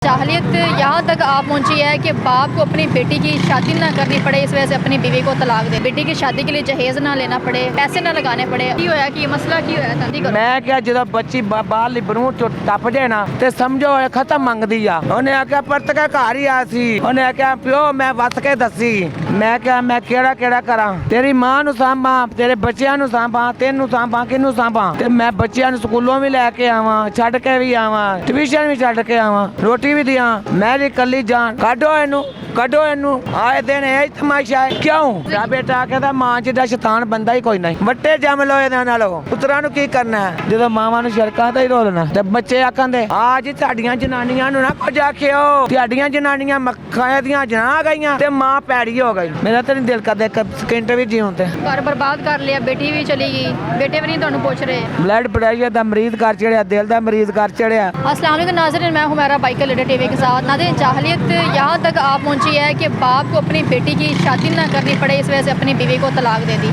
जाहलियत यहाँ तक आप पहुँची है कि बाप को अपनी बेटी की शादी ना करनी पड़े, इस वजह से अपनी बीवी को तलाक दे। बेटी की शादी के लिए जहेज ना लेना पड़े, पैसे ना लगाने पड़े। की होया कि मसला की होया था? मैं क्या जो बच्ची बाहर लिबरू टप जाए ना ते समझो खत्म मंगदी आ। उन्हें आख्या परत के घर ही आ सी। उन्हें आख्या प्यो मैं वस के दसी। मैं क्या मैं केड़ा केड़ा करा, तेरी मां नु सांभा, तेरे बच्चियां नु सांभा, तेनू सांभा, किनू सांभा। ते मैं बच्चियां नु स्कूलों भी लैके आवा, छड़ के भी आवा, ट्यूशन भी छड़ के आवा, रोटी भी दिया। मैं जी कली जान काढो इनू कढो इनू आए दिन यही तमाशा है। क्यों मेरा बेटा कहता मां जिदा शैतान बंदा ही कोई नहीं। वट्टे जम लो इहदे नालों पुत्रा नु की करना है ਜਦੋਂ ਮਾਵਾਂ ਨੂੰ ਸੜਕਾਂ ਤੇ ਹੀ ਰੋਲਣਾ ਤੇ ਬੱਚੇ ਆਖਾਂਦੇ ਆ ਜੀ ਤੁਹਾਡੀਆਂ ਜਨਾਨੀਆਂ ਨੂੰ ਨਾ ਕੁਝ ਆਖਿਓ, ਤੁਹਾਡੀਆਂ ਜਨਾਨੀਆਂ ਮੱਖਾਂ ਦੀਆਂ ਜਨਾ ਗਈਆਂ ਤੇ ਮਾਂ ਪੈੜੀ ਹੋ ਗਈ। ਮੇਰਾ ਤਾਂ ਨਹੀਂ ਦਿਲ ਕਰਦਾ ਇੱਕ ਸਕਿੰਟ ਵੀ ਜੀਉਣ ਤੇ। घर बर्बाद कर लिया, बेटी भी चली गई, बेटे भी नहीं ਤੁਹਾਨੂੰ ਪੁੱਛ ਰਹੇ। ब्लड प्रेशर ਦਾ ਮਰੀਜ਼ ਕਰ ਚੜਿਆ, ਦਿਲ ਦਾ ਮਰੀਜ਼ ਕਰ ਚੜਿਆ। अस्सलाम वालेकुम नाज़रीन, मैं हुमैरा बाइकर लीडर टीवी के साथ। नाज़रीन, जाहलियत यहाँ तक आप पहुँची है कि बाप को अपनी बेटी की शादी ना करनी पड़े, इस वजह से अपनी बीवी को तलाक दे दी।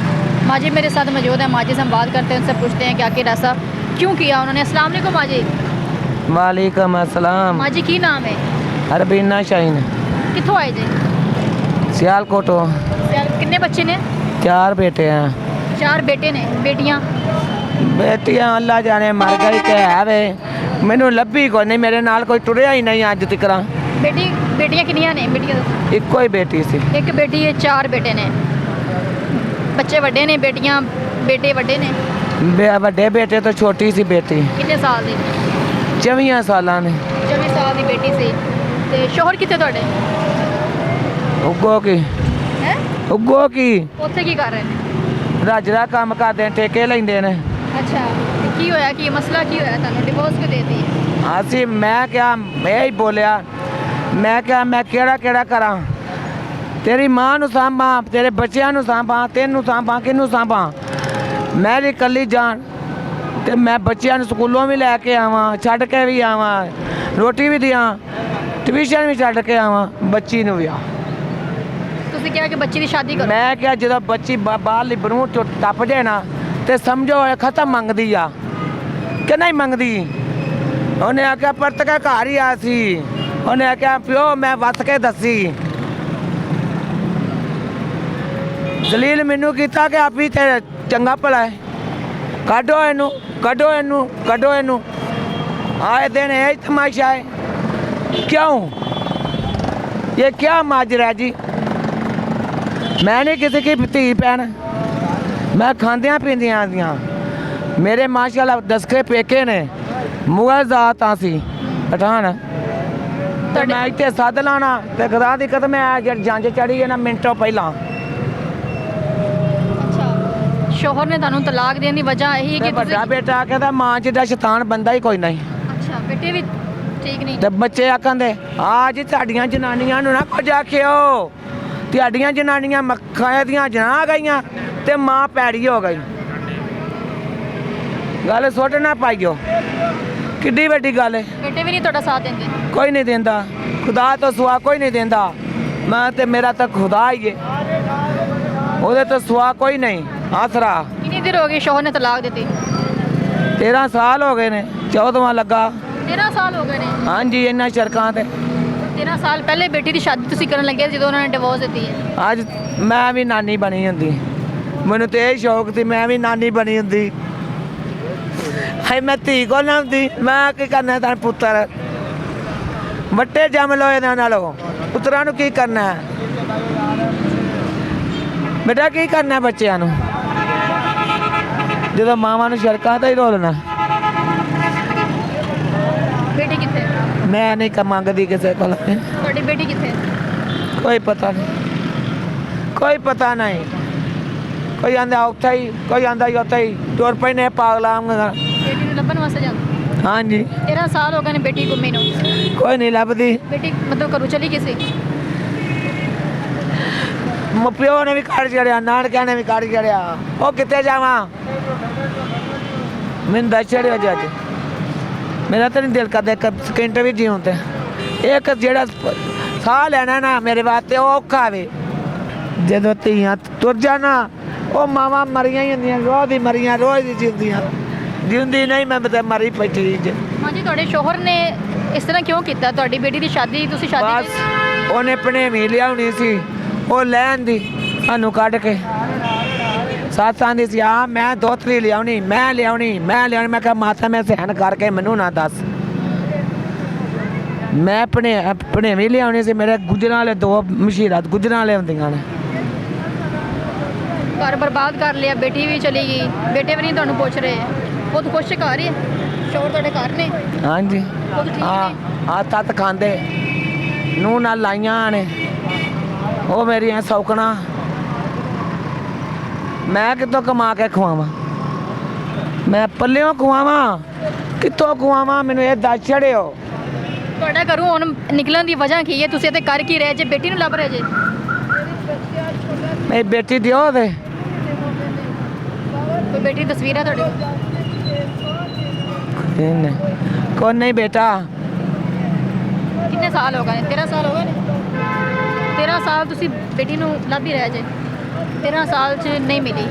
माजी मेरे साथ मौजूद है, माजी से हम बात करते हैं, उनसे पूछते हैं कि आखिर ऐसा क्यों किया उन्होंने। अस्सलाम वालेकुम माजी। वालेकुम अस्सलाम। माजी की नाम है? हरबीना शाहीन। कितों आए जी? सियालकोटों। कितने बच्चे ने? 4 बेटे हैं। 4 बेटे ने, बेटियाँ? बेटियां अल्लाह जाने मर गई ते है वे, मैनू लभी कोई नहीं, मेरे नाल कोई टुरिया ही नहीं अज तक। बेटियाँ कितनियाँ ने? बेटियाँ इको ही बेटी सी। एक बेटी है, 4 बेटे ने। बच्चे वड्डे ने, बेटियाँ बेटे वड्डे ने? ਵੱਡੇ बेटे तो छोटी सी बेटी कितने साल दी? 24 सालां ने। 24 साल दी बेटी सी। ते शोहर कितने ਤੁਹਾਡੇ? उगो की है उगो की ਉੱਥੇ ਕੀ ਕਰ ਰਹੇ ਨੇ? ਰਾਜਰਾ ਕੰਮ ਕਰਦੇ ਨੇ, ਠੇਕੇ ਲੈਂਦੇ ਨੇ। ਅੱਛਾ, ਤੇ ਕੀ ਹੋਇਆ, ਕੀ ਮਸਲਾ ਕੀ ਹੋਇਆ, ਤੁਹਾਨੂੰ ਡਿਵੋਰਸ ਕਿਉਂ ਦੇਤੀ? ਅਸੀਂ ਮੈਂ ਕਿਹਾ ਮੈਂ ਹੀ ਬੋਲਿਆ, ਮੈਂ ਕਿਹਾ ਮੈਂ ਕਿਹੜਾ ਕਿਹੜਾ ਕਰਾਂ, ਤੇਰੀ ਮਾਂ ਨੂੰ ਸਾਂਭਾਂ, ਤੇਰੇ ਬੱਚਿਆਂ ਨੂੰ ਸਾਂਭਾਂ, ਤੈਨੂੰ ਸਾਂਭਾਂ, ਕਿਹਨੂੰ ਸਾਂਭਾਂ। ਮੈਂ ਜੀ ਕੱਲੀ ਜਾਨ ਤੇ ਮੈਂ ਬੱਚਿਆਂ ਨੂੰ ਸਕੂਲੋਂ ਵੀ ਲੈ ਕੇ ਆਵਾਂ, ਛੱਡ ਕੇ ਵੀ ਆਵਾਂ, ਰੋਟੀ ਵੀ ਦਿਆਂ, ਟਿਊਸ਼ਨ ਵੀ ਛੱਡ ਕੇ ਆਵਾਂ, ਬੱਚੀ ਨੂੰ ਵੀ। ਤੁਸੀਂ ਕਿਹਾ ਕਿ ਬੱਚੀ ਦੀ ਸ਼ਾਦੀ ਕਰੋ। ਮੈਂ ਕਿਹਾ ਜਦੋਂ ਬੱਚੀ ਬਾਹਰ ਲਿਬਰੂ ਟੱਪ ਜਾਏ ਨਾ ਤੇ ਸਮਝੋ ਖਤਮ ਮੰਗਦੀ ਆ ਕਿ ਨਹੀਂ ਮੰਗਦੀ। ਉਹਨੇ ਆਖਿਆ ਪਰਤ ਕੇ ਘਰ ਹੀ ਆ ਸੀ। ਉਹਨੇ ਆਖਿਆ ਪਿਓ ਮੈਂ ਵਸ ਕੇ ਦਸੀ। ਜਲੀਲ ਮੈਨੂੰ ਕੀਤਾ ਕਿ ਆਪੀ ਤੇ ਚੰਗਾ ਭਲਾ ਹੈ। ਕੱਢੋ ਇਹਨੂੰ ਕੱਢੋ ਇਹਨੂੰ ਕੱਢੋ ਇਹਨੂੰ ਆਏ दिन यही तमाशा है। क्यों ये क्या माजरा जी। मैं नहीं किसी की धी भैन, मैं खांदियाँ पींदियाँ दियाँ। मेरे माशाल्लाह 10 के पेके ने, मुगल जात सी पठान। तो मैं इतने सद लाना तो खुदा दी कसम है जंज चढ़ी है ना मिनटों पहला। ਅੱਛਾ, ਸ਼ੋਹਰ ਨੇ ਤੁਹਾਨੂੰ ਤਲਾਕ ਦੇਣ ਦੀ ਵਜ੍ਹਾ ਇਹੀ ਕਿ ਵੱਡਾ ਬੇਟਾ ਕਹਿੰਦਾ ਮਾਂ ਜਿੱਡਾ ਸ਼ੈਤਾਨ ਬੰਦਾ ਹੀ ਕੋਈ ਨਹੀਂ। ਅੱਛਾ, ਬੇਟੇ ਵੀ ਠੀਕ ਨਹੀਂ? ਤੇ ਬੱਚੇ ਆਖਾਂਦੇ ਆ ਜੀ ਤੁਹਾਡੀਆਂ ਜਨਾਨੀਆਂ ਨੂੰ ਨਾ ਕੁਝ ਆਖਿਓ, ਤੁਹਾਡੀਆਂ ਜਨਾਨੀਆਂ ਮੱਖਾਂ ਦੀਆਂ ਜਨਾ ਗਈਆਂ ਤੇ ਮਾਂ ਪੈੜੀ ਹੋ ਗਈ। ਗੱਲ ਸੁੱਟ ਨਾ ਪਾਈਓ, ਕਿੱਡੀ ਵੱਡੀ ਗੱਲ ਹੈ। ਬੇਟੇ ਵੀ ਨਹੀਂ ਤੁਹਾਡਾ ਸਾਥ ਦਿੰਦੇ? ਕੋਈ ਨਹੀਂ ਦਿੰਦਾ, ਖੁਦਾ ਤੋਂ ਸਿਵਾ ਕੋਈ ਨਹੀਂ ਦਿੰਦਾ। ਮੈਂ ਤੇ ਮੇਰਾ ਤਾਂ ਖੁਦਾ ਹੀ ਹੈ, ਉਹਦੇ ਤੋਂ ਸਿਵਾ ਕੋਈ ਨਹੀਂ ਆਸਰਾ। ਕਿੰਨੀ ਦੇਰ ਹੋ ਗਈ ਸ਼ੋਹਰ ਨੇ ਤਲਾਕ ਦਿੱਤੀ? 13 ਸਾਲ ਹੋ ਗਏ ਨੇ, 14ਵਾਂ ਲੱਗਾ। 13 ਸਾਲ ਹੋ ਗਏ ਨੇ? ਹਾਂਜੀ ਇਹਨਾਂ ਸੜਕਾਂ ਤੇ। 13 ਸਾਲ ਪਹਿਲੇ ਬੇਟੀ ਦੀ ਸ਼ਾਦੀ ਤੁਸੀਂ ਕਰਨ ਲੱਗੇ ਜਦੋਂ ਉਹਨਾਂ ਨੇ ਡਿਵੋਰਸ ਦਿੱਤੀ ਹੈ। ਅੱਜ ਮੈਂ ਵੀ ਨਾਨੀ ਬਣੀ ਹੁੰਦੀ, ਮੈਨੂੰ ਤੇ ਇਹ ਸ਼ੌਕ ਸੀ ਮੈਂ ਵੀ ਨਾਨੀ ਬਣੀ ਹੁੰਦੀ। ਹਾਏ ਮੈਂ ਧੀ ਕੋ ਨਾ ਹੁੰਦੀ, ਮੈਂ ਕੀ ਕਰਨਾ ਤਾਂ ਪੁੱਤਰ ਵੱਟੇ ਜਮ ਲੋ ਇਹਨਾਂ ਨਾਲੋਂ ਪੁੱਤਰਾਂ ਨੂੰ ਕੀ ਕਰਨਾ ਬੇਟਾ, ਕੀ ਕਰਨਾ ਬੱਚਿਆਂ ਨੂੰ ਜਦੋਂ ਮਾਵਾਂ ਨੂੰ ਸੜਕਾਂ ਤੇ ਹੀ ਰੋਲਣਾ। ਬੇਟੀ ਕਿੱਥੇ? ਮੈਂ ਨਹੀਂ ਮੰਗਦੀ ਕਿਸੇ ਕੋਲ। ਤੁਹਾਡੀ ਬੇਟੀ ਕਿੱਥੇ? ਕੋਈ ਪਤਾ ਨਹੀਂ, ਕੋਈ ਪਤਾ ਨਹੀਂ। ਕੋਈ ਆਂਦਾ ਉੱਥੇ ਹੀ, ਕੋਈ ਆਂਦਾ ਉੱਥੇ ਹੀ ਤੁਰ ਪੈਨੇ ਪਾਗਲਾਂ ਵਾਂਗ। ਬੇਟੀ ਨੂੰ ਲੱਭਣ ਵਾਸਤੇ ਜਾਂਦੇ? ਹਾਂਜੀ। 13 ਸਾਲ ਹੋ ਗਏ ਨੇ ਬੇਟੀ ਗੁੰਮੀ ਨੂੰ? ਕੋਈ ਨਹੀਂ ਲੱਭਦੀ। ਬੇਟੀ ਮਤਲਬ ਘਰੋਂ ਚਲੀ ਗਈ ਸੀ? ਪਿਓ ਨੇ ਵੀ ਕੱਢ ਛੜਿਆ, ਨਾਨਕਿਆਂ ਨੇ ਵੀ ਕੱਢ ਛੜਿਆ। ਉਹ ਕਿੱਥੇ ਜਾਵਾਂ, ਮੈਨੂੰ ਦੱਸ ਛੜਿਆ ਜੀ। ਅੱਜ ਮੇਰਾ ਤਾਂ ਨਹੀਂ ਦਿਲ ਕਰਦਾ ਇੱਕ ਸਕਿੰਟ ਵੀ ਜੀਉਣ ਤੇ। ਇੱਕ ਜਿਹੜਾ ਸਾਹ ਲੈਣਾ ਨਾ ਮੇਰੇ ਵਾਸਤੇ ਉਹ ਔਖਾ ਵੇ। ਜਦੋਂ ਧੀਆਂ ਤੁਰ ਜਾਣਾ ਉਹ ਮਾਵਾਂ ਮਰੀਆਂ ਹੀ ਹੁੰਦੀਆਂ, ਰੋਜ਼ ਦੀ ਮਰੀਆਂ ਰੋਜ਼ ਦੀ ਜਿਉਂਦੀਆਂ। ਜਿਉਂਦੀ ਨਹੀਂ ਮੈਂ ਤਾਂ ਮਰੀ ਪਈ। ਹਾਂਜੀ, ਤੁਹਾਡੇ ਸ਼ੋਹਰ ਨੇ ਇਸ ਤਰ੍ਹਾਂ ਕਿਉਂ ਕੀਤਾ? ਤੁਹਾਡੀ ਬੇਟੀ ਦੀ ਸ਼ਾਦੀ ਤੁਸੀਂ ਸ਼ਾਦੀ ਬਸ ਉਹਨੇ ਭਣੇਵੀਂ ਲਿਆਉਣੀ ਸੀ, ਉਹ ਲੈਣ ਦੀ ਸਾਨੂੰ ਕੱਢ ਕੇ ਸਾਥਾਂ ਦੀ ਸੀ। ਆ ਮੈਂ ਦੋਤਰੀ ਲਿਆਉਣੀ, ਮੈਂ ਲਿਆਉਣੀ। ਮੈਂ ਕਿਹਾ ਮਾਤਾ ਮੈਂ ਸਹਿਣ ਕਰਕੇ ਮੈਨੂੰ ਨਾ ਦੱਸ। ਮੈਂ ਭਣੇਵੀਂ ਲਿਆਉਣੀ ਸੀ। ਮੇਰੇ ਗੁਜਰਾਂ ਵਾਲੇ 2 ਮਸ਼ੀਰਾਂ ਗੁਜਰਾਂ ਵਾਲੇ ਹੁੰਦੀਆਂ ਨੇ। ਘਰ ਬਰਬਾਦ ਕਰ ਲਿਆ, ਬੇਟੀ ਵੀ ਚਲੀ ਗਈ, ਬੇਟੇ ਵੀ ਨਹੀਂ ਤੁਹਾਨੂੰ ਪੁੱਛ ਰਹੇ। ਉਹ ਤਾਂ ਖੁਸ਼ ਘਰ ਹੀ ਸ਼ੋਰ ਤੁਹਾਡੇ ਘਰ ਨੇ? ਹਾਂਜੀ ਉਹ ਤਾਂ ਠੀਕ ਹਾਂ ਨੇ? ਆ ਤੱਤ ਖਾਂਦੇ ਨੂੰ ਨਾਲ ਲਾਈਆਂ ਨੇ ਉਹ ਮੇਰੀਆਂ ਸੌਕਣਾ। ਮੈਂ ਕਿੱਥੋਂ ਕਮਾ ਕੇ ਖਵਾਵਾਂ? ਮੈਂ ਪੱਲਿਓਂ ਖਵਾਵਾਂ? ਕਿੱਥੋਂ ਖਵਾਵਾਂ? ਮੈਨੂੰ ਇਹ ਦੱਸ ਛੜਿਓ। ਤੁਹਾਡਾ ਘਰੋਂ ਹੁਣ ਨਿਕਲਣ ਦੀ ਵਜ੍ਹਾ ਕੀ ਹੈ? ਤੁਸੀਂ ਇੱਥੇ ਕਰ ਕੀ ਰਹੇ ਜੇ? ਬੇਟੀ ਨੂੰ ਲੱਭ ਰਹੇ ਜੇ? ਮੇਰੀ ਬੇਟੀ ਦਿਓ ਤੇ ਕੋਈ ਬੇਟੀ ਦੀ ਤਸਵੀਰ ਹੈ ਤੁਹਾਡੀ? ਕੋਈ ਨਹੀਂ ਬੇਟਾ। ਕਿੰਨੇ ਸਾਲ ਹੋ ਗਏ ਨੇ? 13 ਸਾਲ ਹੋ ਗਏ ਨੇ? 13 ਸਾਲ ਤੁਸੀਂ ਬੇਟੀ ਨੂੰ ਲੱਭ ਹੀ ਰਹੇ ਜੇ? 13 ਸਾਲ 'ਚ ਨਹੀਂ ਮਿਲੀ,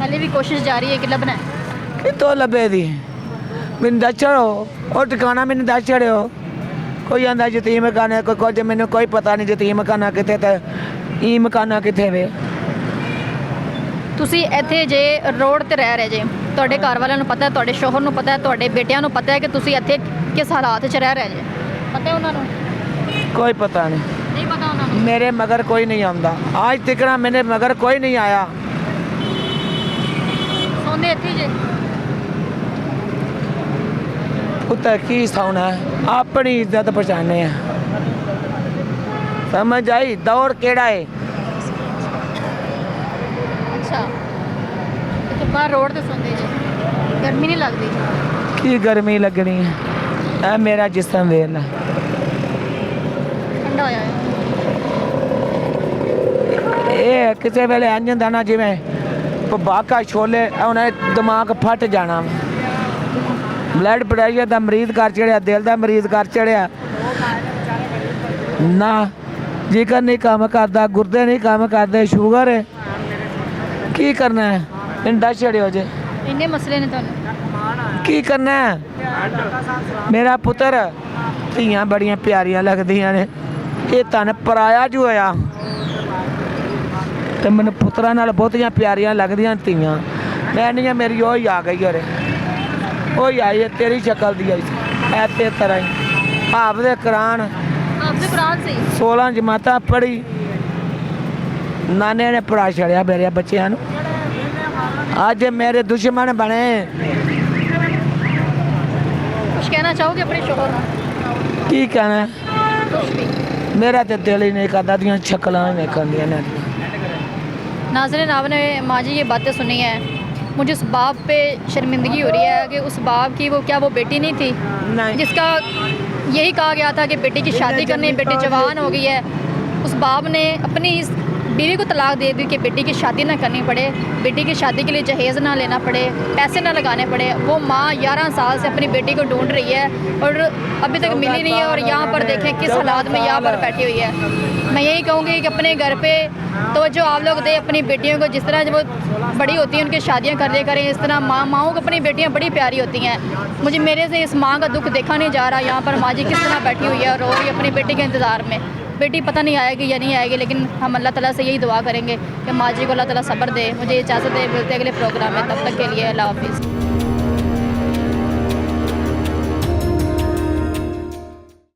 ਹਾਲੇ ਵੀ ਕੋਸ਼ਿਸ਼ ਜਾਰੀ ਹੈ ਕਿ ਲੱਭਣਾ ਹੈ। ਕਿੱਥੋਂ ਲੱਭੇ ਦੀ? ਮੈਨੂੰ ਦੱਸ ਛੜੋ ਉਹ ਟਿਕਾਣਾ, ਮੈਨੂੰ ਦੱਸ ਛੜਿਓ। ਕੋਈ ਆਂਦਾ ਯਤੀਮ ਖਾਨਾ, ਕੋਈ ਕੁਝ, ਮੈਨੂੰ ਕੋਈ ਪਤਾ ਨਹੀਂ ਯਤੀਮ ਖਾਨਾ ਕਿੱਥੇ ਤੇ ਈਮ ਖਾਨਾ ਕਿੱਥੇ ਵੇ। ਤੁਸੀਂ ਇੱਥੇ ਜੇ ਰੋਡ ਤੇ ਰਹਿ ਰਹੇ ਜੇ, ਤੁਹਾਡੇ ਘਰ ਵਾਲਿਆਂ ਨੂੰ ਪਤਾ ਹੈ, ਤੁਹਾਡੇ ਸ਼ੋਹਰ ਨੂੰ ਪਤਾ ਹੈ, ਤੁਹਾਡੇ ਬੇਟਿਆਂ ਨੂੰ ਪਤਾ ਹੈ ਕਿ ਤੁਸੀਂ ਇੱਥੇ ਕਿਸ ਹਾਲਾਤ 'ਚ ਰਹਿ ਰਹੇ ਜੇ? ਪਤਾ ਹੈ ਉਹਨਾਂ ਨੂੰ? ਕੋਈ ਪਤਾ ਨਹੀਂ। ਨਹੀਂ ਪਤਾ ਉਹਨਾਂ ਨੂੰ? ਮੇਰੇ ਮਗਰ ਕੋਈ ਨਹੀਂ ਆਉਂਦਾ ਅੱਜ ਤੱਕ, ਮੇਰੇ ਮਗਰ ਕੋਈ ਨਹੀਂ ਆਇਆ। ਸੌਂਦੇ ਇੱਥੇ ਜੇ? ਉੱਤੇ ਕੀ ਸੌਣਾ? ਆਪਣੀ ਇੱਜ਼ਤ ਪਛਾਣੇ ਆ। ਸਮਝ ਆਈ? ਦੌਰ ਕਿਹੜਾ ਹੈ? ਅੱਛਾ, ਇੱਥੇ ਬਾਹਰ ਰੋਡ ਤੇ ਸੌਂਦੇ ਜੇ? ਗਰਮੀ ਨਹੀਂ ਲੱਗਦੀ? ਕੀ ਗਰਮੀ ਲੱਗਣੀ ਹੈ? ਇਹ ਮੇਰਾ ਜਿਸਮ ਵੇਖ ਲੈ, ਠੰਡਾ ਹੋਇਆ ਹੈ। ਇਹ ਕਿਸੇ ਵੇਲੇ ਇੰਝ ਹੁੰਦਾ ਨਾ ਜਿਵੇਂ ਪਬਾਕਾ ਛੋਲੇ, ਉਹਨਾਂ ਦਿਮਾਗ ਫਟ ਜਾਣਾ। ਬਲੱਡ ਪ੍ਰੈਸ਼ਰ ਦਾ ਮਰੀਜ਼ ਕਰ ਚੜਿਆ, ਦਿਲ ਦਾ ਮਰੀਜ਼ ਕਰ ਚੜਿਆ ਨਾ, ਜਿਗਰ ਨਹੀਂ ਕੰਮ ਕਰਦਾ, ਗੁਰਦੇ ਨਹੀਂ ਕੰਮ ਕਰਦੇ, ਸ਼ੂਗਰ ਹੈ। ਕੀ ਕਰਨਾ ਹੈ? ਇੰਡਾ ਛੜਿਓ ਜੇ। ਇੰਨੇ ਮਸਲੇ ਨੇ ਤੁਹਾਨੂੰ? ਕੀ ਕਰਨਾ ਹੈ? ਮੇਰਾ ਪੁੱਤਰ, ਧੀਆਂ ਬੜੀਆਂ ਪਿਆਰੀਆਂ ਲੱਗਦੀਆਂ ਨੇ, ਇਹ ਧਨ ਪਰਾਇਆ ਜੋ ਹੋਇਆ ਤੇ ਮੈਨੂੰ ਪੁੱਤਰਾਂ ਨਾਲ ਬਹੁਤੀਆਂ ਪਿਆਰੀਆਂ ਲੱਗਦੀਆਂ ਧੀਆਂ। ਮੈਂ ਨਹੀਂ, ਮੇਰੀ ਉਹ ਹੀ ਆ ਗਈ ਅਰੇ, ਉਹ ਹੀ ਆਈ ਹੈ, ਤੇਰੀ ਸ਼ਕਲ ਦੀ ਆਈ ਸੀ, ਐਤੇ ਤਰ੍ਹਾਂ ਹੀ ਆਪਦੇ ਕੁਰਾਨ ਆਪਦੇ ਕੁਰਾਨ ਸੀ 16 ਜਮਾਤਾਂ ਪੜ੍ਹੀ, ਨਾਨੇ ਨੇ ਪੜਾ ਛੜਿਆ ਮੇਰੇ ਬੱਚਿਆਂ ਨੂੰ। ਅੱਜ ਮੇਰੇ ਦੁਸ਼ਮਣ ਬਣੇ। ਕੁਝ ਕਹਿਣਾ ਚਾਹੋਗੇ ਆਪਣੇ ਸ਼ੋਹਰ ਨੂੰ? ਕੀ ਕਹਿਣਾ? ਕੁਛ ਵੀ। मेरा तो दिल ही नहीं करता, दियाँ शक्लां ही निकलदियां ने। नाज़रीन, आपने माँ जी ये बातें सुनी है, मुझे उस बाप पे शर्मिंदगी हो रही है कि उस बाप की क्या वो बेटी नहीं थी नहीं। जिसका यही कहा गया था कि बेटी की शादी करनी, बेटी जवान हो गई है। उस बाप ने अपनी इस बीवी को तलाक दे दी कि बेटी की शादी ना करनी पड़े, बेटी की शादी के लिए जहेज़ ना लेना पड़े, पैसे ना लगाने पड़े। वो माँ 11 साल से अपनी बेटी को ढूंढ रही है और अभी तक मिली नहीं है। और यहाँ पर देखें किस हालात में यहाँ पर बैठी हुई है। मैं यही कहूँगी कि अपने घर पे तो जो आप लोग दें अपनी बेटियों को, जिस तरह जब वो बड़ी होती हैं उनकी शादियाँ कर दिया करें। इस तरह माँओं को अपनी बेटियाँ बड़ी प्यारी होती हैं। मुझे मेरे से इस माँ का दुख देखा नहीं जा रहा। यहाँ पर माँ जी किस तरह बैठी हुई है और रो रही है अपनी बेटी के इंतज़ार में। बेटी पता नहीं आएगी या नहीं आएगी, लेकिन हम अल्लाह ताला से यही दुआ करेंगे कि माँ जी को अल्लाह ताला सब्र दे। मुझे इजाज़त दे, मिलते अगले प्रोग्राम में, तब तक के लिए अल्लाह हाफिज़।